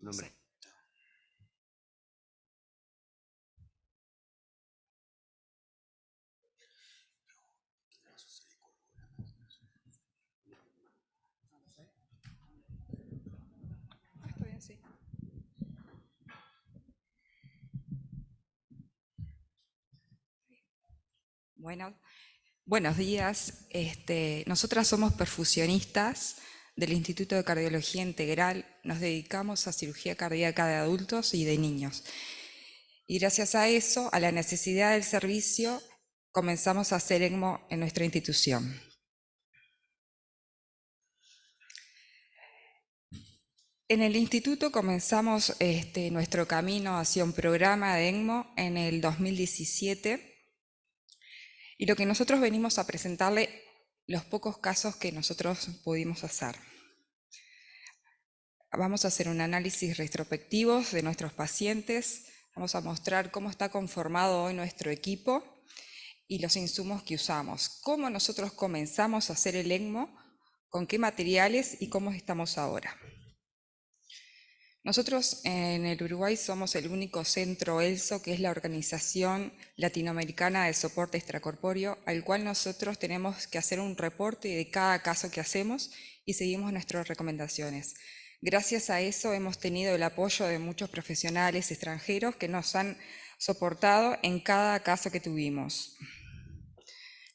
Nombre. Estoy así. Bueno, buenos días. Nosotras somos perfusionistas del Instituto de Cardiología Integral. Nos dedicamos a cirugía cardíaca de adultos y de niños. Y gracias a eso, a la necesidad del servicio, comenzamos a hacer ECMO en nuestra institución. En el instituto comenzamos nuestro camino hacia un programa de ECMO en el 2017. Y lo que nosotros venimos a presentarle, los pocos casos que nosotros pudimos hacer. Vamos a hacer un análisis retrospectivo de nuestros pacientes, vamos a mostrar cómo está conformado hoy nuestro equipo y los insumos que usamos, cómo nosotros comenzamos a hacer el ECMO, con qué materiales y cómo estamos ahora. Nosotros en el Uruguay somos el único centro ELSO, que es la Organización Latinoamericana de Soporte Extracorpóreo, al cual nosotros tenemos que hacer un reporte de cada caso que hacemos y seguimos nuestras recomendaciones. Gracias a eso hemos tenido el apoyo de muchos profesionales extranjeros que nos han soportado en cada caso que tuvimos.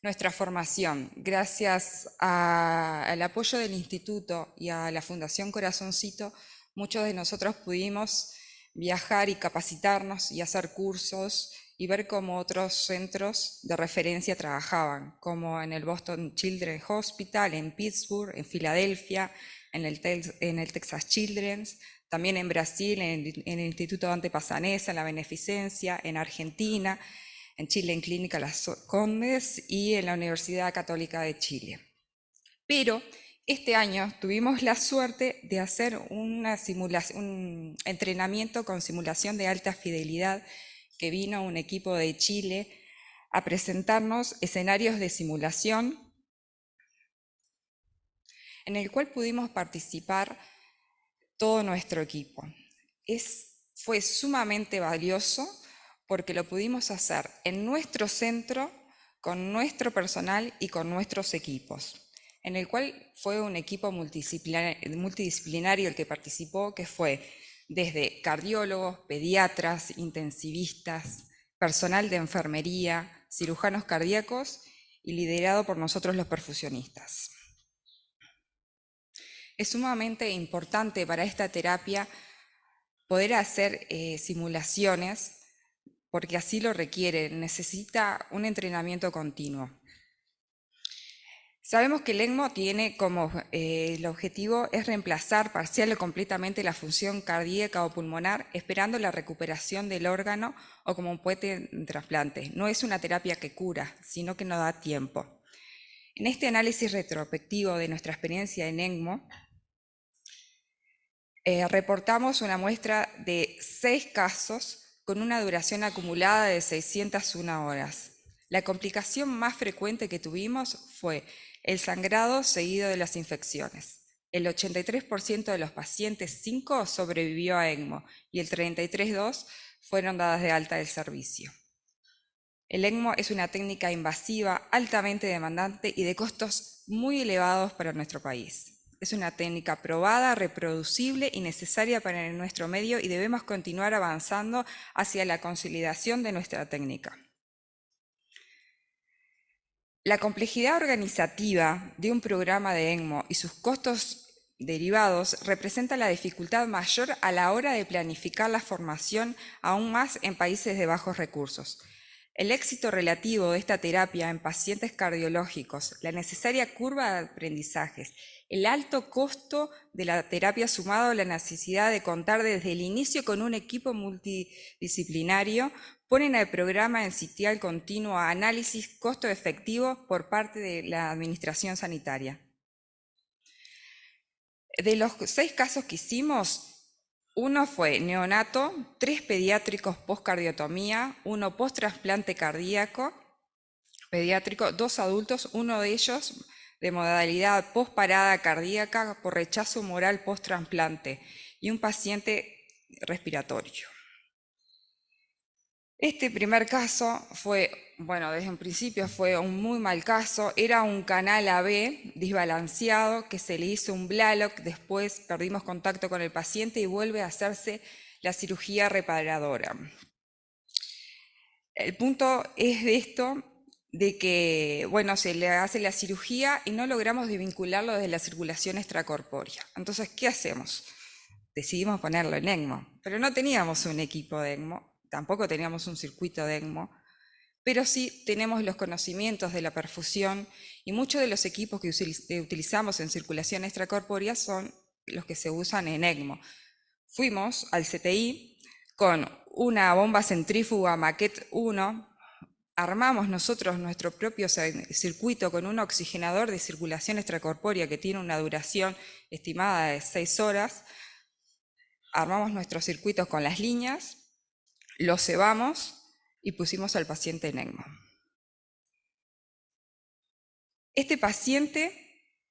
Nuestra formación, gracias al apoyo del Instituto y a la Fundación Corazoncito, muchos de nosotros pudimos viajar y capacitarnos y hacer cursos y ver cómo otros centros de referencia trabajaban, como en el Boston Children's Hospital, en Pittsburgh, en Filadelfia, en el Texas Children's, también en Brasil, en el Instituto Dante Passanesa, en la Beneficencia, en Argentina, en Chile en Clínica Las Condes y en la Universidad Católica de Chile. Pero este año tuvimos la suerte de hacer un entrenamiento con simulación de alta fidelidad, que vino un equipo de Chile a presentarnos escenarios de simulación en el cual pudimos participar todo nuestro equipo. Fue sumamente valioso porque lo pudimos hacer en nuestro centro, con nuestro personal y con nuestros equipos, en el cual fue un equipo multidisciplinario el que participó, que fue desde cardiólogos, pediatras, intensivistas, personal de enfermería, cirujanos cardíacos y liderado por nosotros los perfusionistas. Es sumamente importante para esta terapia poder hacer simulaciones, porque así lo requiere, necesita un entrenamiento continuo. Sabemos que el ECMO tiene como el objetivo es reemplazar parcial o completamente la función cardíaca o pulmonar, esperando la recuperación del órgano o como un puente en trasplante. No es una terapia que cura, sino que no da tiempo. En este análisis retrospectivo de nuestra experiencia en ECMO, reportamos una muestra de 6 casos con una duración acumulada de 601 horas. La complicación más frecuente que tuvimos fue el sangrado seguido de las infecciones. El 83% de los pacientes 5 sobrevivió a ECMO y el 33,2% fueron dadas de alta del servicio. El ECMO es una técnica invasiva, altamente demandante y de costos muy elevados para nuestro país. Es una técnica probada, reproducible y necesaria para nuestro medio y debemos continuar avanzando hacia la consolidación de nuestra técnica. La complejidad organizativa de un programa de ECMO y sus costos derivados representa la dificultad mayor a la hora de planificar la formación, aún más en países de bajos recursos. El éxito relativo de esta terapia en pacientes cardiológicos, la necesaria curva de aprendizajes, el alto costo de la terapia sumado a la necesidad de contar desde el inicio con un equipo multidisciplinario, ponen al programa en sitial continuo a análisis costo efectivo por parte de la administración sanitaria. De los 6 casos que hicimos, uno fue neonato, 3 pediátricos post-cardiotomía, 1 post-trasplante cardíaco pediátrico, 2 adultos, uno de ellos de modalidad post-parada cardíaca por rechazo humoral post-trasplante y un paciente respiratorio. Este primer caso fue, bueno, desde un principio fue un muy mal caso, era un canal AB desbalanceado que se le hizo un Blalock, después perdimos contacto con el paciente y vuelve a hacerse la cirugía reparadora. El punto es de esto, de que, bueno, se le hace la cirugía y no logramos desvincularlo de la circulación extracorpórea. Entonces, ¿qué hacemos? Decidimos ponerlo en ECMO, pero no teníamos un equipo de ECMO, tampoco teníamos un circuito de ECMO, pero sí tenemos los conocimientos de la perfusión y muchos de los equipos que utilizamos en circulación extracorpórea son los que se usan en ECMO. Fuimos al CTI con una bomba centrífuga Maquet 1, armamos nosotros nuestro propio circuito con un oxigenador de circulación extracorpórea que tiene una duración estimada de 6 horas, armamos nuestros circuitos con las líneas, los cebamos y pusimos al paciente en ECMO. Este paciente,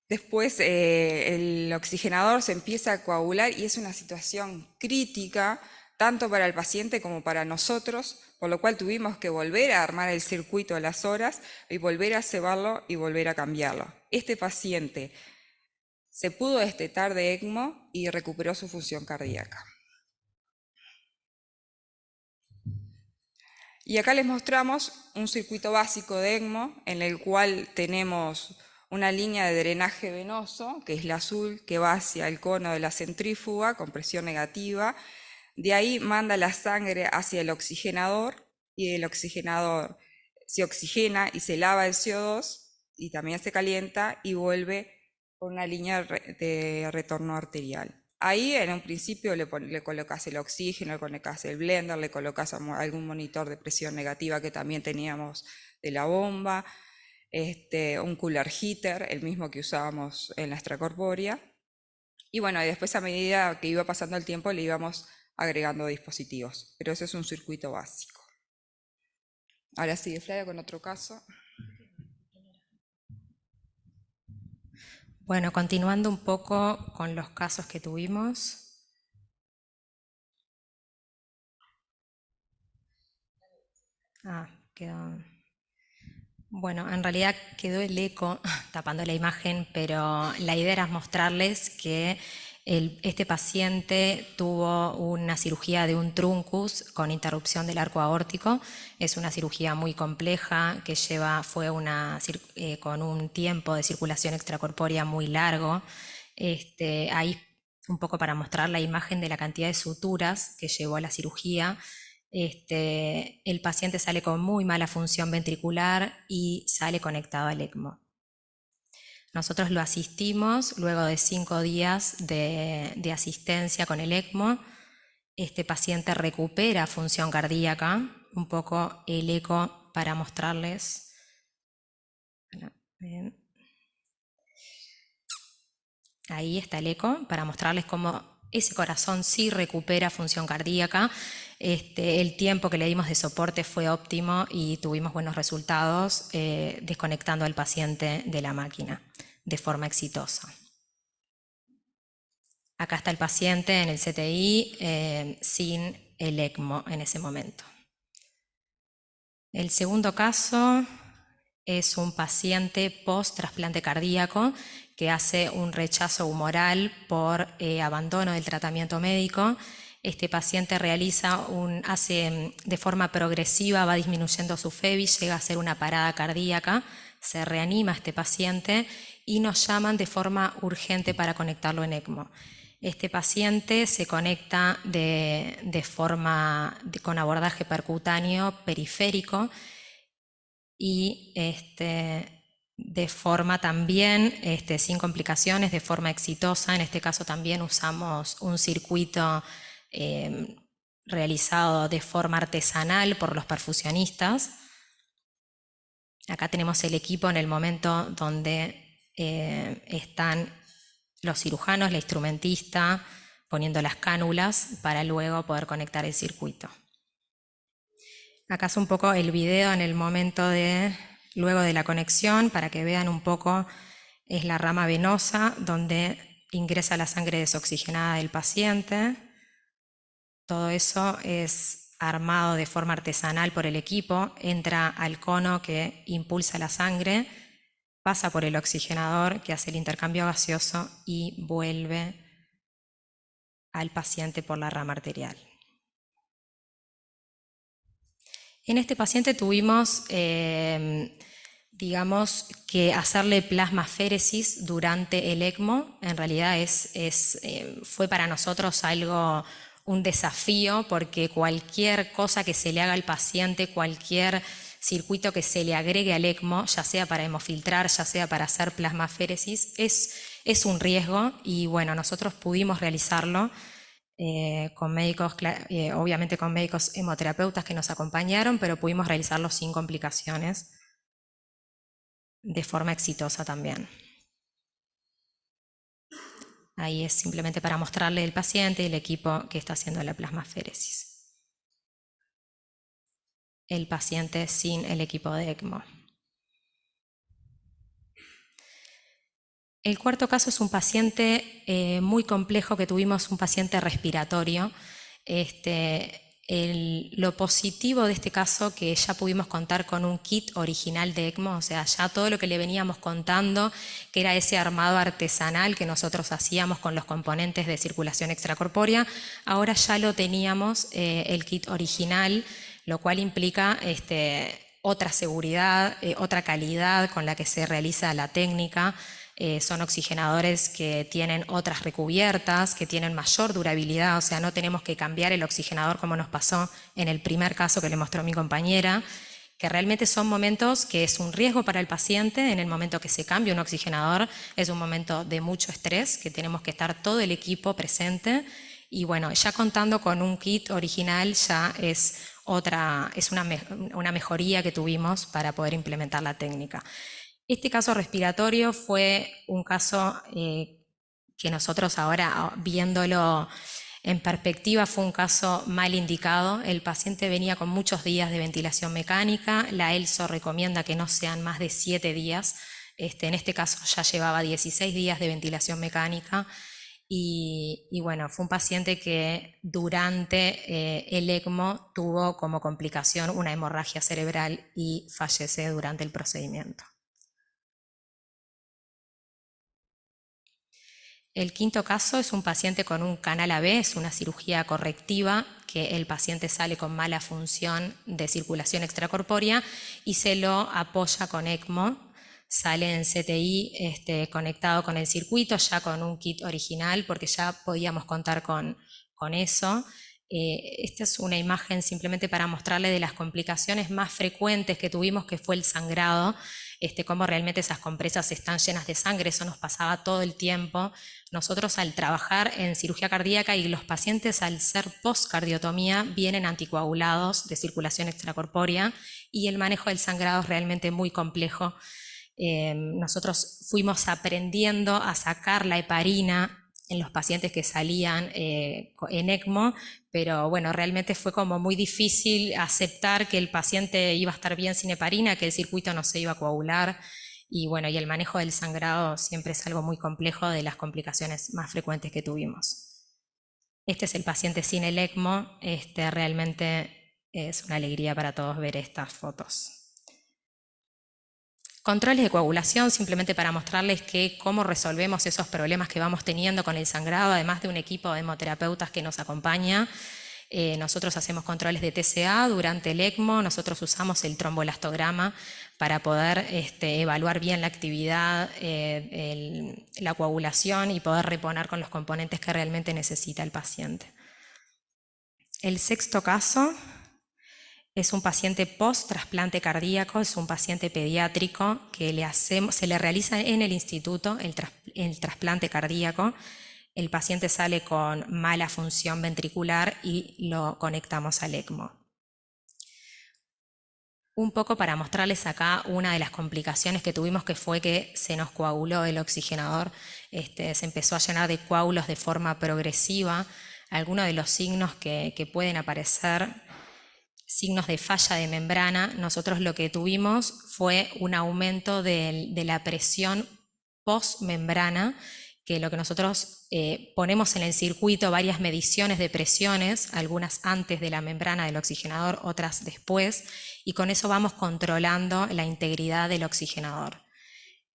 después el oxigenador se empieza a coagular y es una situación crítica, tanto para el paciente como para nosotros, por lo cual tuvimos que volver a armar el circuito a las horas y volver a cebarlo y volver a cambiarlo. Este paciente se pudo destetar de ECMO y recuperó su función cardíaca. Y acá les mostramos un circuito básico de ECMO en el cual tenemos una línea de drenaje venoso, que es la azul, que va hacia el cono de la centrífuga con presión negativa. De ahí manda la sangre hacia el oxigenador y el oxigenador se oxigena y se lava el CO2 y también se calienta y vuelve por una línea de retorno arterial. Ahí en un principio le colocas el oxígeno, le colocas el blender, le colocas algún monitor de presión negativa que también teníamos de la bomba, un cooler heater, el mismo que usábamos en la extracorpórea. Y bueno, y después a medida que iba pasando el tiempo le íbamos agregando dispositivos, pero ese es un circuito básico. Ahora sigue Flavia con otro caso. Bueno, continuando un poco con los casos que tuvimos. Quedó. Bueno, en realidad quedó el eco tapando la imagen, pero la idea era mostrarles que este paciente tuvo una cirugía de un truncus con interrupción del arco aórtico. Es una cirugía muy compleja que fue con un tiempo de circulación extracorpórea muy largo. Ahí un poco para mostrar la imagen de la cantidad de suturas que llevó a la cirugía. El paciente sale con muy mala función ventricular y sale conectado al ECMO. Nosotros lo asistimos luego de 5 días de asistencia con el ECMO. Este paciente recupera función cardíaca, un poco el eco para mostrarles. Ahí está el eco para mostrarles cómo ese corazón sí recupera función cardíaca. El tiempo que le dimos de soporte fue óptimo y tuvimos buenos resultados desconectando al paciente de la máquina de forma exitosa. Acá está el paciente en el CTI sin el ECMO en ese momento. El segundo caso es un paciente post-trasplante cardíaco que hace un rechazo humoral por abandono del tratamiento médico. Este paciente hace de forma progresiva, va disminuyendo su FEBI, llega a hacer una parada cardíaca, se reanima este paciente y nos llaman de forma urgente para conectarlo en ECMO. Este paciente se conecta con abordaje percutáneo periférico y de forma también, sin complicaciones, de forma exitosa. En este caso también usamos un circuito realizado de forma artesanal por los perfusionistas. Acá tenemos el equipo en el momento donde están los cirujanos, la instrumentista, poniendo las cánulas para luego poder conectar el circuito. Acá es un poco el video en el momento luego de la conexión, para que vean un poco, es la rama venosa donde ingresa la sangre desoxigenada del paciente. Todo eso es armado de forma artesanal por el equipo, entra al cono que impulsa la sangre, pasa por el oxigenador que hace el intercambio gaseoso y vuelve al paciente por la rama arterial. En este paciente tuvimos, digamos, que hacerle plasmaféresis durante el ECMO. En realidad fue para nosotros un desafío, porque cualquier cosa que se le haga al paciente, cualquier circuito que se le agregue al ECMO, ya sea para hemofiltrar, ya sea para hacer plasmaféresis, es un riesgo, y bueno, nosotros pudimos realizarlo. Con médicos, obviamente con médicos hemoterapeutas que nos acompañaron, pero pudimos realizarlo sin complicaciones, de forma exitosa también. Ahí es simplemente para mostrarle el paciente y el equipo que está haciendo la plasmaféresis. El paciente sin el equipo de ECMO. El cuarto caso es un paciente muy complejo que tuvimos, un paciente respiratorio. Lo positivo de este caso, que ya pudimos contar con un kit original de ECMO, o sea, ya todo lo que le veníamos contando, que era ese armado artesanal que nosotros hacíamos con los componentes de circulación extracorpórea, ahora ya lo teníamos, el kit original, lo cual implica otra seguridad, otra calidad con la que se realiza la técnica. Son oxigenadores que tienen otras recubiertas, que tienen mayor durabilidad, o sea, no tenemos que cambiar el oxigenador como nos pasó en el primer caso que le mostró mi compañera, que realmente son momentos que es un riesgo para el paciente. En el momento que se cambia un oxigenador es un momento de mucho estrés, que tenemos que estar todo el equipo presente, y bueno, ya contando con un kit original ya es una mejoría que tuvimos para poder implementar la técnica. Este caso respiratorio fue un caso que nosotros ahora, viéndolo en perspectiva, fue un caso mal indicado. El paciente venía con muchos días de ventilación mecánica. La ELSO recomienda que no sean más de 7 días. En este caso ya llevaba 16 días de ventilación mecánica. Y bueno, fue un paciente que durante el ECMO tuvo como complicación una hemorragia cerebral y fallece durante el procedimiento. El quinto caso es un paciente con un canal AB, es una cirugía correctiva, que el paciente sale con mala función de circulación extracorpórea y se lo apoya con ECMO, sale en CTI conectado con el circuito, ya con un kit original, porque ya podíamos contar con eso. Esta es una imagen simplemente para mostrarle de las complicaciones más frecuentes que tuvimos, que fue el sangrado, cómo realmente esas compresas están llenas de sangre. Eso nos pasaba todo el tiempo. Nosotros, al trabajar en cirugía cardíaca, y los pacientes al ser postcardiotomía vienen anticoagulados de circulación extracorpórea, y el manejo del sangrado es realmente muy complejo. Nosotros fuimos aprendiendo a sacar la heparina en los pacientes que salían en ECMO, pero bueno, realmente fue como muy difícil aceptar que el paciente iba a estar bien sin heparina, que el circuito no se iba a coagular, y bueno, y el manejo del sangrado siempre es algo muy complejo, de las complicaciones más frecuentes que tuvimos. Este es el paciente sin el ECMO. Realmente es una alegría para todos ver estas fotos. Controles de coagulación, simplemente para mostrarles cómo resolvemos esos problemas que vamos teniendo con el sangrado, además de un equipo de hemoterapeutas que nos acompaña. Nosotros hacemos controles de TCA durante el ECMO. Nosotros usamos el trombolastograma para poder evaluar bien la actividad, la coagulación, y poder reponer con los componentes que realmente necesita el paciente. El sexto caso es un paciente post-trasplante cardíaco, es un paciente pediátrico que se le realiza en el instituto el trasplante cardíaco. El paciente sale con mala función ventricular y lo conectamos al ECMO. Un poco para mostrarles acá una de las complicaciones que tuvimos, que fue que se nos coaguló el oxigenador. Se empezó a llenar de coágulos de forma progresiva. Algunos de los signos que pueden aparecer, signos de falla de membrana, nosotros lo que tuvimos fue un aumento de la presión post-membrana, que lo que nosotros ponemos en el circuito varias mediciones de presiones, algunas antes de la membrana del oxigenador, otras después, y con eso vamos controlando la integridad del oxigenador.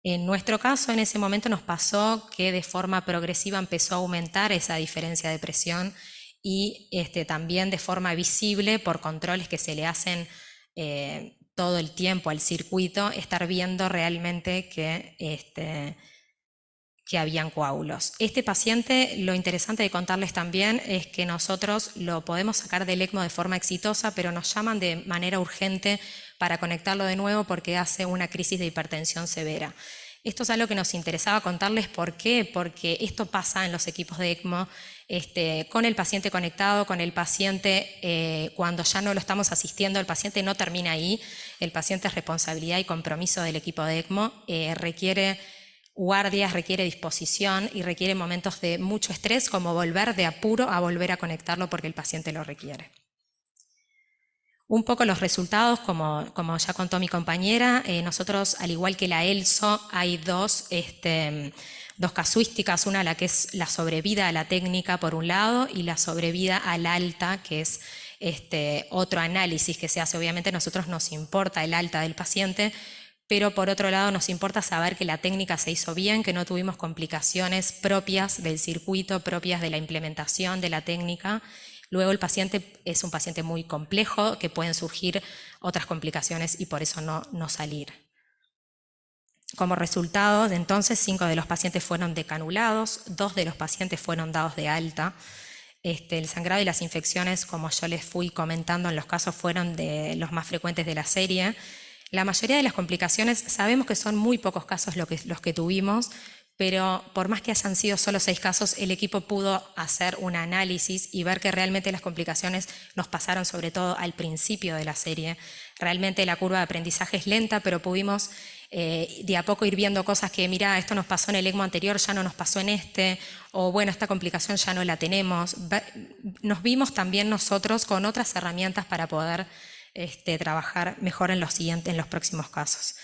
En nuestro caso, en ese momento nos pasó que de forma progresiva empezó a aumentar esa diferencia de presión y también de forma visible por controles que se le hacen todo el tiempo al circuito, estar viendo realmente que habían coágulos. Este paciente, lo interesante de contarles también es que nosotros lo podemos sacar del ECMO de forma exitosa, pero nos llaman de manera urgente para conectarlo de nuevo porque hace una crisis de hipertensión severa. Esto es algo que nos interesaba contarles. ¿Por qué? Porque esto pasa en los equipos de ECMO con el paciente conectado, con el paciente cuando ya no lo estamos asistiendo, el paciente no termina ahí, el paciente es responsabilidad y compromiso del equipo de ECMO, requiere guardias, requiere disposición y requiere momentos de mucho estrés, como volver de apuro a volver a conectarlo porque el paciente lo requiere. Un poco los resultados, como ya contó mi compañera, nosotros, al igual que la ELSO, hay dos casuísticas, una la que es la sobrevida a la técnica por un lado y la sobrevida al alta, que es otro análisis que se hace. Obviamente a nosotros nos importa el alta del paciente, pero por otro lado nos importa saber que la técnica se hizo bien, que no tuvimos complicaciones propias del circuito, propias de la implementación de la técnica. Luego el paciente es un paciente muy complejo, que pueden surgir otras complicaciones y por eso no salir. Como resultado, entonces 5 de los pacientes fueron decanulados, 2 de los pacientes fueron dados de alta. El sangrado y las infecciones, como yo les fui comentando en los casos, fueron de los más frecuentes de la serie. La mayoría de las complicaciones sabemos que son muy pocos casos los que tuvimos, pero por más que hayan sido solo 6 casos, el equipo pudo hacer un análisis y ver que realmente las complicaciones nos pasaron sobre todo al principio de la serie. Realmente la curva de aprendizaje es lenta, pero pudimos de a poco ir viendo cosas que, mira, esto nos pasó en el ECMO anterior, ya no nos pasó en o bueno, esta complicación ya no la tenemos. Nos vimos también nosotros con otras herramientas para poder trabajar mejor en los próximos casos.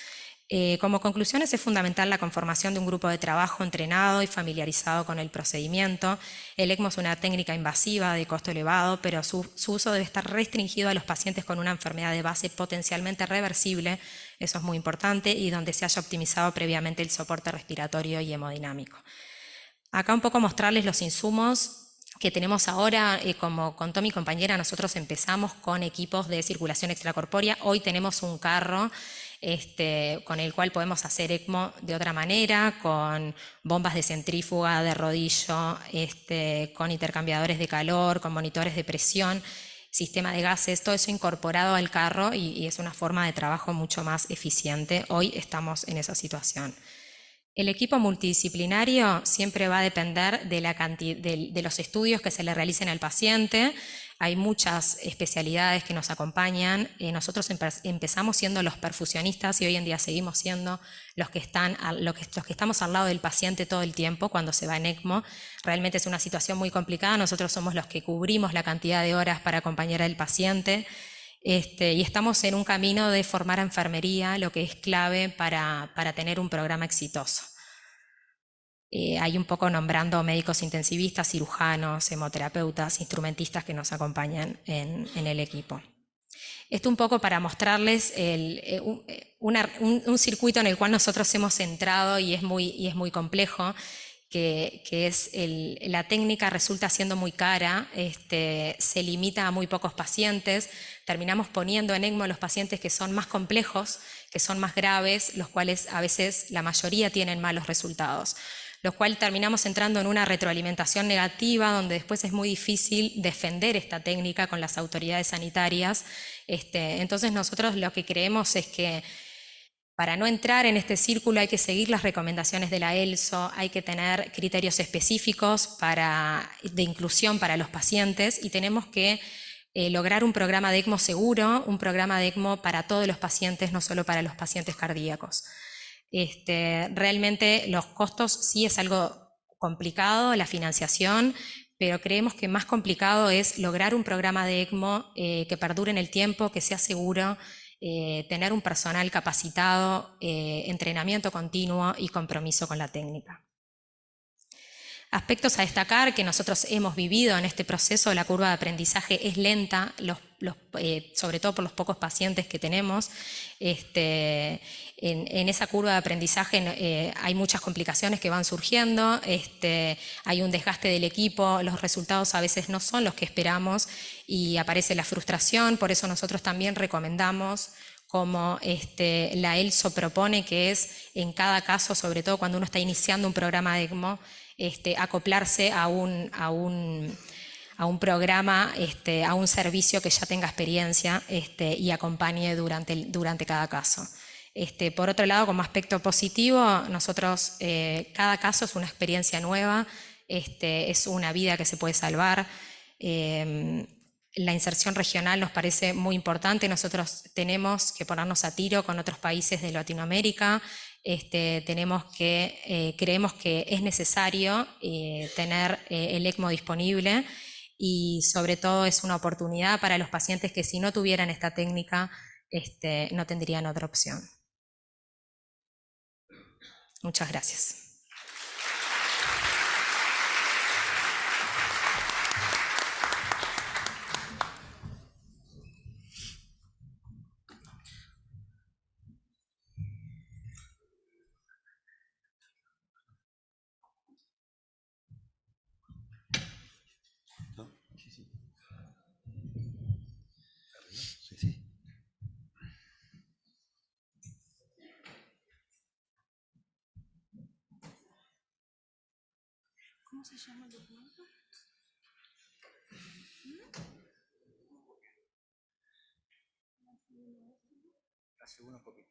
Como conclusiones, es fundamental la conformación de un grupo de trabajo entrenado y familiarizado con el procedimiento. El ECMO es una técnica invasiva de costo elevado, pero su uso debe estar restringido a los pacientes con una enfermedad de base potencialmente reversible, eso es muy importante, y donde se haya optimizado previamente el soporte respiratorio y hemodinámico. Acá un poco mostrarles los insumos que tenemos ahora. Como contó mi compañera, nosotros empezamos con equipos de circulación extracorpórea. Hoy tenemos un carro con el cual podemos hacer ECMO de otra manera, con bombas de centrífuga, de rodillo, con intercambiadores de calor, con monitores de presión, sistema de gases, todo eso incorporado al carro y es una forma de trabajo mucho más eficiente. Hoy estamos en esa situación. El equipo multidisciplinario siempre va a depender de los estudios que se le realicen al paciente. Hay muchas especialidades que nos acompañan. Nosotros empezamos siendo los perfusionistas y hoy en día seguimos siendo los que estamos al lado del paciente todo el tiempo cuando se va en ECMO. Realmente es una situación muy complicada. Nosotros somos los que cubrimos la cantidad de horas para acompañar al paciente. Y estamos en un camino de formar a enfermería, lo que es clave para tener un programa exitoso. Hay un poco nombrando médicos intensivistas, cirujanos, hemoterapeutas, instrumentistas que nos acompañan en el equipo. Esto un poco para mostrarles un circuito en el cual nosotros hemos entrado y es muy complejo, que es la técnica resulta siendo muy cara, se limita a muy pocos pacientes, terminamos poniendo en ECMO los pacientes que son más complejos, que son más graves, los cuales a veces la mayoría tienen malos resultados, lo cual terminamos entrando en una retroalimentación negativa donde después es muy difícil defender esta técnica con las autoridades sanitarias. Entonces nosotros lo que creemos es que para no entrar en este círculo hay que seguir las recomendaciones de la ELSO, hay que tener criterios específicos de inclusión para los pacientes y tenemos que lograr un programa de ECMO seguro, un programa de ECMO para todos los pacientes, no solo para los pacientes cardíacos. Realmente los costos sí es algo complicado, la financiación, pero creemos que más complicado es lograr un programa de ECMO que perdure en el tiempo, que sea seguro, tener un personal capacitado, entrenamiento continuo y compromiso con la técnica. Aspectos a destacar que nosotros hemos vivido en este proceso: la curva de aprendizaje es lenta, sobre todo por los pocos pacientes que tenemos. En esa curva de aprendizaje hay muchas complicaciones que van surgiendo, hay un desgaste del equipo, los resultados a veces no son los que esperamos y aparece la frustración. Por eso nosotros también recomendamos, como la ELSO propone, que es en cada caso, sobre todo cuando uno está iniciando un programa de ECMO, acoplarse a un programa, a un servicio que ya tenga experiencia y acompañe durante cada caso. Por otro lado, como aspecto positivo, nosotros, cada caso es una experiencia nueva, es una vida que se puede salvar. La inserción regional nos parece muy importante. Nosotros tenemos que ponernos a tiro con otros países de Latinoamérica. Creemos que es necesario tener el ECMO disponible, y sobre todo es una oportunidad para los pacientes que, si no tuvieran esta técnica, no tendrían otra opción. Muchas gracias. ¿Cómo se llama el documento? La segunda copia.